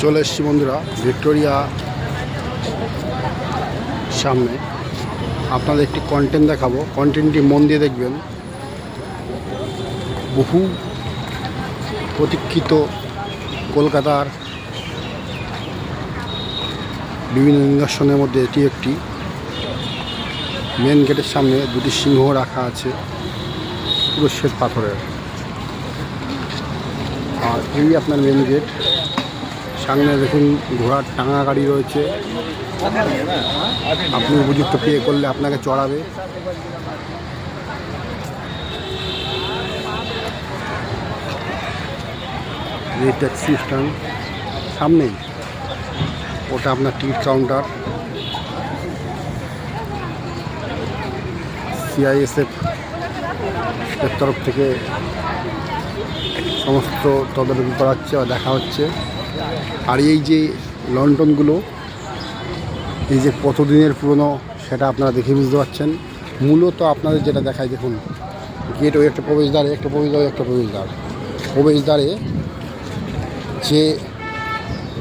চলে এসেছি বন্ধুরা ভিক্টোরিয়া সামনে। আপনাদের একটি কন্টেন্ট দেখাবো, কন্টেন্টটি মন দিয়ে দেখবেন। বহু প্রতীক্ষিত কলকাতার বিভিন্ন নিদর্শনের মধ্যে এটি একটি। মেন গেটের সামনে দুটি সিংহ রাখা আছে, পুরো শ্বেত পাথরের। আর এই আপনার মেন গেট, সামনে দেখুন ঘোড়ার টাঙা গাড়ি রয়েছে। আপনি উপযুক্ত পে করলে আপনাকে চড়াবে। এই ট্যাক্সি স্ট্যান্ড সামনেই, ওটা আপনার টিকিট কাউন্টার। CISF এর তরফ থেকে সমস্ত তদারকি করা হচ্ছে বা দেখা হচ্ছে। আর এই যে লন্ঠনগুলো, এই যে কতদিনের পুরনো সেটা আপনারা দেখে বুঝতে পারছেন। মূলত আপনাদের যেটা দেখায়, দেখুন গেট ওই একটা প্রবেশদ্বার, একটা প্রবেশদ্বার, একটা প্রবেশদ্বার। প্রবেশদ্বারে যে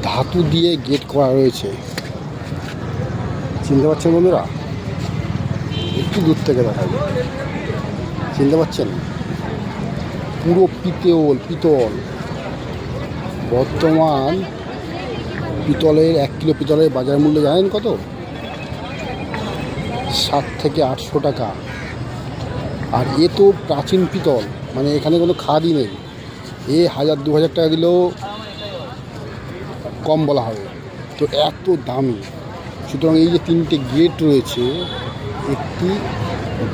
ধাতু দিয়ে গেট করা রয়েছে, চিনতে পারছেন বন্ধুরা? একটু দূর থেকে দেখাবে, চিনতে পারছেন? পুরো পিতল। বর্তমান পিতলের 1 কিলো পিতলের বাজার মূল্য জানেন কত? 7 থেকে 800 টাকা। আর এ তো প্রাচীন পিতল, মানে এখানে কোনো খাদই নেই। 1000-2000 টাকা দিলেও কম বলা হবে, তো এত দামি। সুতরাং এই যে 3টে গেট রয়েছে, 1টি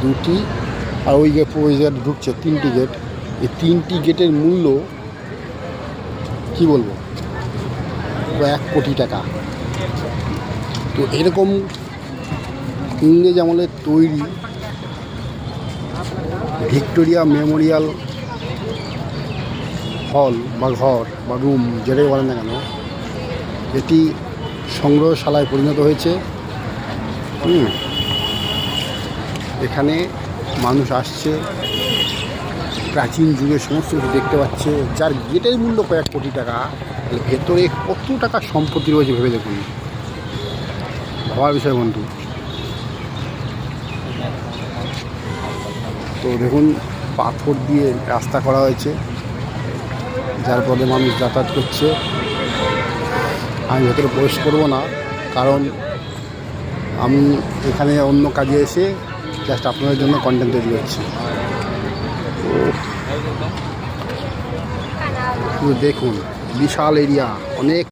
2টি আর ওই যে প্রবেশদ্বার ঢুকছে 3টি গেট, এই 3টি গেটের মূল্য কি বলবো, 1 কোটি টাকা। তো এরকম ইংরেজ আমলের তৈরি ভিক্টোরিয়া মেমোরিয়াল হল বা ঘর বা রুম, যেটাই বলেন না কেন, এটি সংগ্রহশালায় পরিণত হয়েছে। এখানে মানুষ আসছে, প্রাচীন যুগের সমস্ত কিছু দেখতে পাচ্ছে, যার গেটের মূল্য কয়েক কোটি টাকা। তাহলে ভেতরে কত টাকা সম্পত্তি রয়েছে ভেবে দেখুন, ভাবার বিষয় বন্ধু। তো দেখুন পাথর দিয়ে রাস্তা করা হয়েছে, যার ফলে মানুষ যাতায়াত করছে। আমি ভেতরে প্রবেশ করবো না, কারণ আমি এখানে অন্য কাজে এসে জাস্ট আপনাদের জন্য কন্টেন্ট তৈরি করছি। দেখুন বিশাল এরিয়া, অনেক